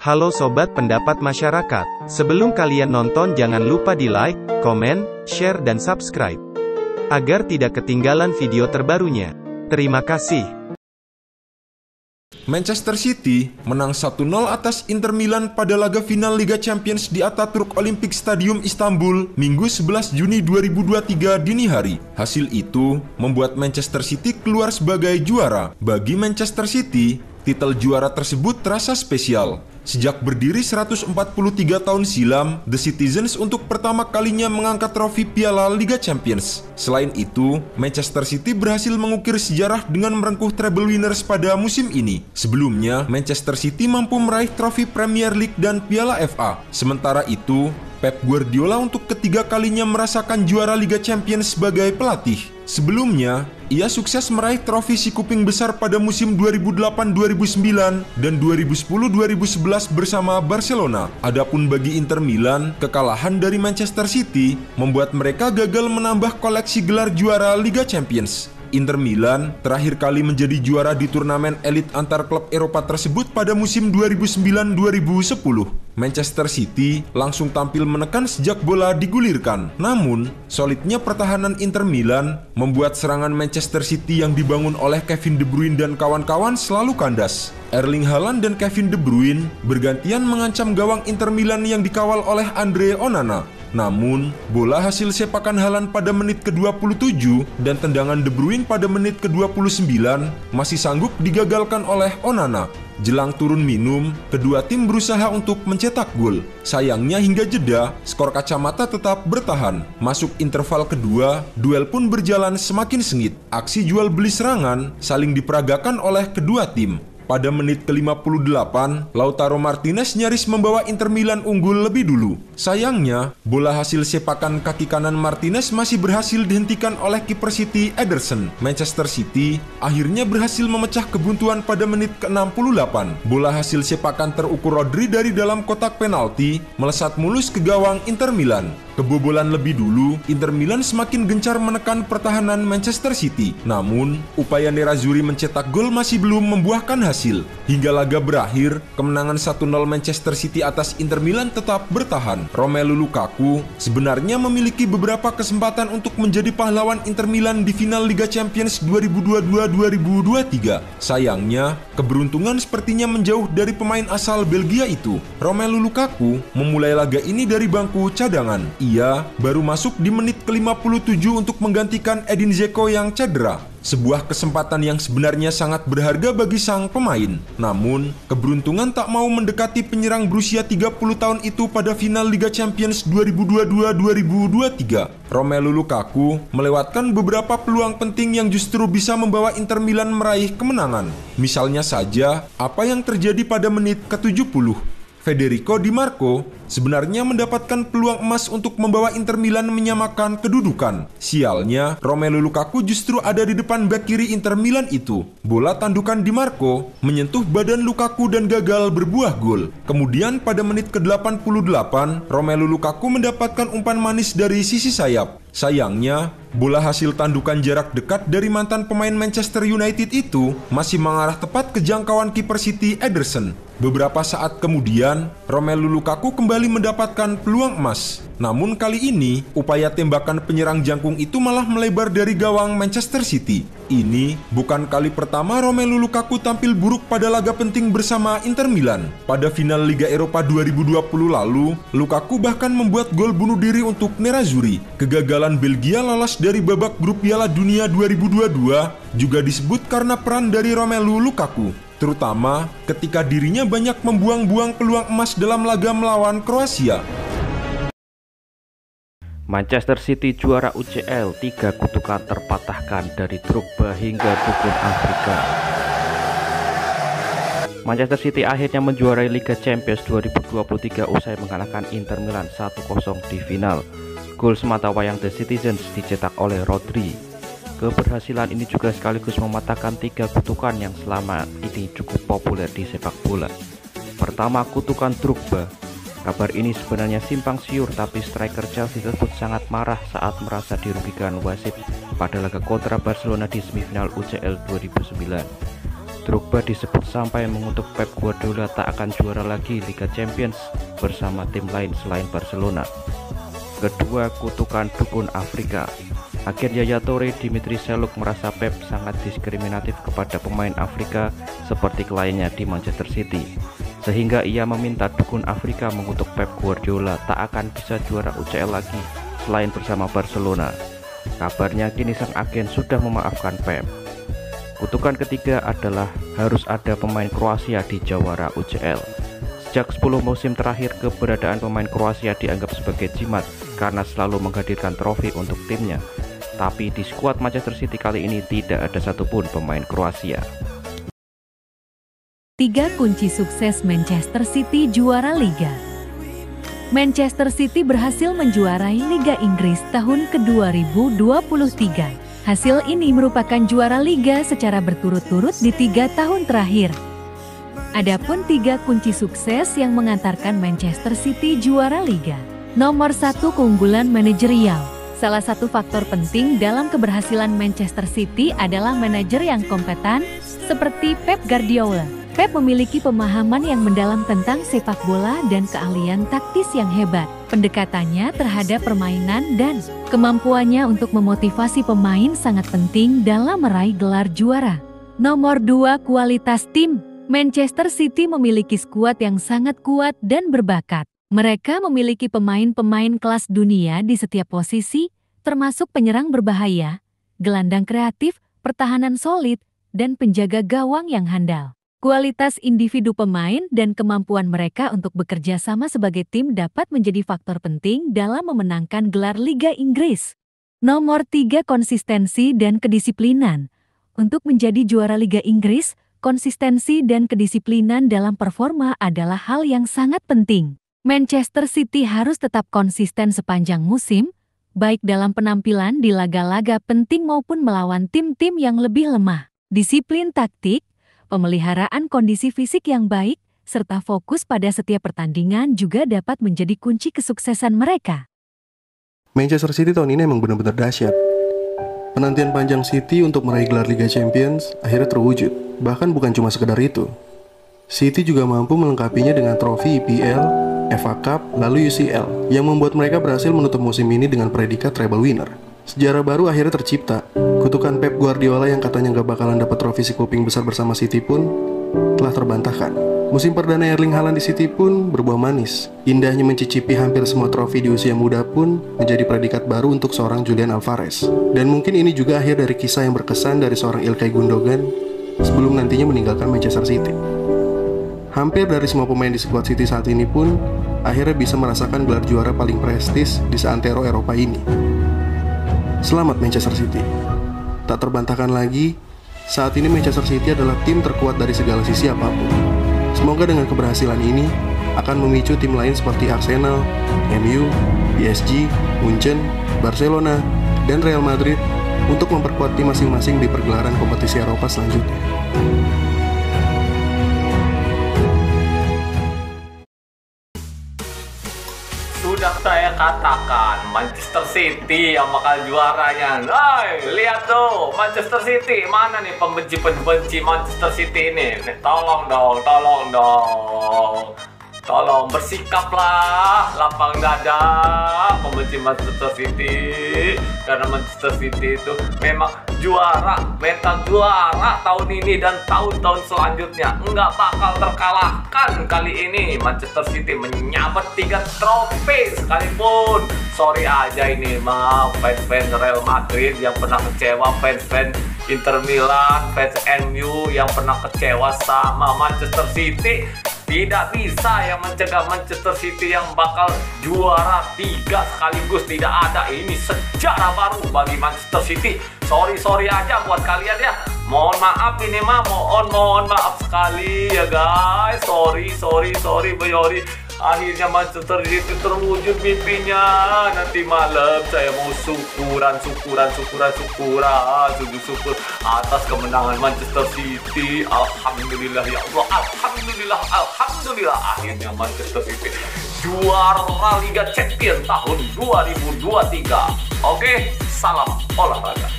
Halo Sobat Pendapat Masyarakat. Sebelum kalian nonton jangan lupa di like, komen, share dan subscribe. Agar tidak ketinggalan video terbarunya. Terima kasih. Manchester City menang 1-0 atas Inter Milan pada laga final Liga Champions di Atatürk Olympic Stadium Istanbul, Minggu 11 Juni 2023 dini hari. Hasil itu membuat Manchester City keluar sebagai juara. Bagi Manchester City, titel juara tersebut terasa spesial. Sejak berdiri 143 tahun silam, The Citizens untuk pertama kalinya mengangkat trofi Piala Liga Champions. Selain itu, Manchester City berhasil mengukir sejarah dengan merengkuh treble winners pada musim ini. Sebelumnya, Manchester City mampu meraih trofi Premier League dan Piala FA. Sementara itu, Pep Guardiola untuk ketiga kalinya merasakan juara Liga Champions sebagai pelatih. Sebelumnya, ia sukses meraih trofi si kuping besar pada musim 2008-2009 dan 2010-2011 bersama Barcelona. Adapun bagi Inter Milan, kekalahan dari Manchester City membuat mereka gagal menambah koleksi gelar juara Liga Champions. Inter Milan terakhir kali menjadi juara di turnamen elit antar klub Eropa tersebut pada musim 2009-2010. Manchester City langsung tampil menekan sejak bola digulirkan. Namun, solidnya pertahanan Inter Milan membuat serangan Manchester City yang dibangun oleh Kevin De Bruyne dan kawan-kawan selalu kandas. Erling Haaland dan Kevin De Bruyne bergantian mengancam gawang Inter Milan yang dikawal oleh Andre Onana. Namun, bola hasil sepakan Haaland pada menit ke-27 dan tendangan De Bruyne pada menit ke-29 masih sanggup digagalkan oleh Onana. Jelang turun minum, kedua tim berusaha untuk mencetak gol. Sayangnya hingga jeda, skor kacamata tetap bertahan. Masuk interval kedua, duel pun berjalan semakin sengit. Aksi jual beli serangan saling diperagakan oleh kedua tim. Pada menit ke-58, Lautaro Martinez nyaris membawa Inter Milan unggul lebih dulu. Sayangnya, bola hasil sepakan kaki kanan Martinez masih berhasil dihentikan oleh kiper City Ederson. Manchester City akhirnya berhasil memecah kebuntuan pada menit ke-68. Bola hasil sepakan terukur Rodri dari dalam kotak penalti melesat mulus ke gawang Inter Milan. Kebobolan lebih dulu, Inter Milan semakin gencar menekan pertahanan Manchester City. Namun, upaya Nerazzurri mencetak gol masih belum membuahkan hasil. Hingga laga berakhir, kemenangan 1-0 Manchester City atas Inter Milan tetap bertahan. Romelu Lukaku sebenarnya memiliki beberapa kesempatan untuk menjadi pahlawan Inter Milan di final Liga Champions 2022-2023. Sayangnya, keberuntungan sepertinya menjauh dari pemain asal Belgia itu. Romelu Lukaku memulai laga ini dari bangku cadangan. Ia baru masuk di menit ke-57 untuk menggantikan Edin Dzeko yang cedera. Sebuah kesempatan yang sebenarnya sangat berharga bagi sang pemain. Namun, keberuntungan tak mau mendekati penyerang berusia 30 tahun itu pada final Liga Champions 2022-2023. Romelu Lukaku melewatkan beberapa peluang penting yang justru bisa membawa Inter Milan meraih kemenangan. Misalnya saja, apa yang terjadi pada menit ke-70. Federico Di Marco sebenarnya mendapatkan peluang emas untuk membawa Inter Milan menyamakan kedudukan. Sialnya, Romelu Lukaku justru ada di depan bek kiri Inter Milan itu. Bola tandukan Di Marco menyentuh badan Lukaku dan gagal berbuah gol. Kemudian pada menit ke-88, Romelu Lukaku mendapatkan umpan manis dari sisi sayap. Sayangnya, bola hasil tandukan jarak dekat dari mantan pemain Manchester United itu masih mengarah tepat ke jangkauan kiper City Ederson. Beberapa saat kemudian, Romelu Lukaku kembali mendapatkan peluang emas. Namun kali ini, upaya tembakan penyerang jangkung itu malah melebar dari gawang Manchester City. Ini bukan kali pertama Romelu Lukaku tampil buruk pada laga penting bersama Inter Milan. Pada final Liga Eropa 2020 lalu, Lukaku bahkan membuat gol bunuh diri untuk Nerazzurri. Kegagalan Belgia lolos dari babak grup Piala Dunia 2022 juga disebut karena peran dari Romelu Lukaku, terutama ketika dirinya banyak membuang-buang peluang emas dalam laga melawan Kroasia. Manchester City juara UCL, 3 kutukan terpatahkan dari Drogba hingga dukun Afrika. Manchester City akhirnya menjuarai Liga Champions 2023 usai mengalahkan Inter Milan 1-0 di final. Gol sematawayang The Citizens dicetak oleh Rodri. Keberhasilan ini juga sekaligus mematahkan 3 kutukan yang selama ini cukup populer di sepak bola. Pertama, kutukan Drogba. Kabar ini sebenarnya simpang siur, tapi striker Chelsea tersebut sangat marah saat merasa dirugikan wasit pada laga kontra Barcelona di semifinal UCL 2009. Drogba disebut sampai mengutuk Pep Guardiola tak akan juara lagi Liga Champions bersama tim lain selain Barcelona. Kedua, kutukan dukun Afrika. Agen Yaya Toure Dimitri Seluk merasa Pep sangat diskriminatif kepada pemain Afrika seperti kliennya di Manchester City, sehingga ia meminta dukun Afrika mengutuk Pep Guardiola tak akan bisa juara UCL lagi selain bersama Barcelona. Kabarnya kini sang agen sudah memaafkan Pep. Kutukan ketiga adalah harus ada pemain Kroasia di jawara UCL. Sejak 10 musim terakhir, keberadaan pemain Kroasia dianggap sebagai jimat karena selalu menghadirkan trofi untuk timnya. Tapi di skuad Manchester City kali ini tidak ada satupun pemain Kroasia. 3 kunci sukses Manchester City juara Liga. Manchester City berhasil menjuarai Liga Inggris tahun ke-2023. Hasil ini merupakan juara Liga secara berturut-turut di 3 tahun terakhir. Adapun 3 kunci sukses yang mengantarkan Manchester City juara Liga. Nomor 1, keunggulan manajerial. Salah satu faktor penting dalam keberhasilan Manchester City adalah manajer yang kompeten seperti Pep Guardiola. Pep memiliki pemahaman yang mendalam tentang sepak bola dan keahlian taktis yang hebat. Pendekatannya terhadap permainan dan kemampuannya untuk memotivasi pemain sangat penting dalam meraih gelar juara. Nomor 2, kualitas tim. Manchester City memiliki skuad yang sangat kuat dan berbakat. Mereka memiliki pemain-pemain kelas dunia di setiap posisi, termasuk penyerang berbahaya, gelandang kreatif, pertahanan solid, dan penjaga gawang yang handal. Kualitas individu pemain dan kemampuan mereka untuk bekerja sama sebagai tim dapat menjadi faktor penting dalam memenangkan gelar Liga Inggris. Nomor 3, konsistensi dan kedisiplinan. Untuk menjadi juara Liga Inggris, konsistensi dan kedisiplinan dalam performa adalah hal yang sangat penting. Manchester City harus tetap konsisten sepanjang musim, baik dalam penampilan di laga-laga penting maupun melawan tim-tim yang lebih lemah. Disiplin taktik, pemeliharaan kondisi fisik yang baik, serta fokus pada setiap pertandingan juga dapat menjadi kunci kesuksesan mereka. Manchester City tahun ini emang benar-benar dahsyat. Penantian panjang City untuk meraih gelar Liga Champions akhirnya terwujud. Bahkan bukan cuma sekedar itu. City juga mampu melengkapinya dengan trofi EPL, FA Cup, lalu UCL, yang membuat mereka berhasil menutup musim ini dengan predikat treble winner. Sejarah baru akhirnya tercipta. Kutukan Pep Guardiola yang katanya nggak bakalan dapat trofi si kuping besar bersama City pun telah terbantahkan. Musim perdana Erling Haaland di City pun berbuah manis. Indahnya mencicipi hampir semua trofi di usia muda pun menjadi predikat baru untuk seorang Julian Alvarez. Dan mungkin ini juga akhir dari kisah yang berkesan dari seorang Ilkay Gundogan sebelum nantinya meninggalkan Manchester City. Hampir dari semua pemain di skuad City saat ini pun akhirnya bisa merasakan gelar juara paling prestis di seantero Eropa ini. Selamat Manchester City. Tak terbantahkan lagi, saat ini Manchester City adalah tim terkuat dari segala sisi apapun. Semoga dengan keberhasilan ini akan memicu tim lain seperti Arsenal, MU, PSG, Munchen, Barcelona, dan Real Madrid untuk memperkuat tim masing-masing di pergelaran kompetisi Eropa selanjutnya. Sudah saya katakan Manchester City yang bakal juaranya. Hai, lihat tuh Manchester City. Mana nih pembenci-pembenci Manchester City ini? Tolong dong, tolong bersikaplah lapang dada pembenci Manchester City, karena Manchester City itu memang juara, mental juara tahun ini dan tahun-tahun selanjutnya. Nggak bakal terkalahkan kali ini. Manchester City menyabet 3 trofi sekalipun. Sorry aja ini mah fans-fans Real Madrid yang pernah kecewa, fans-fans Inter Milan, fans MU yang pernah kecewa sama Manchester City. Tidak bisa yang mencegah Manchester City yang bakal juara 3 sekaligus. Tidak ada, ini sejarah baru bagi Manchester City. Sorry aja buat kalian ya. Mohon maaf ini mah, mohon maaf sekali ya guys. Sorry. Akhirnya Manchester City terwujud mimpinya. Nanti malam saya mau syukur atas kemenangan Manchester City. Alhamdulillah ya Allah, alhamdulillah akhirnya Manchester City juara Liga Champions tahun 2023. Oke, salam olahraga.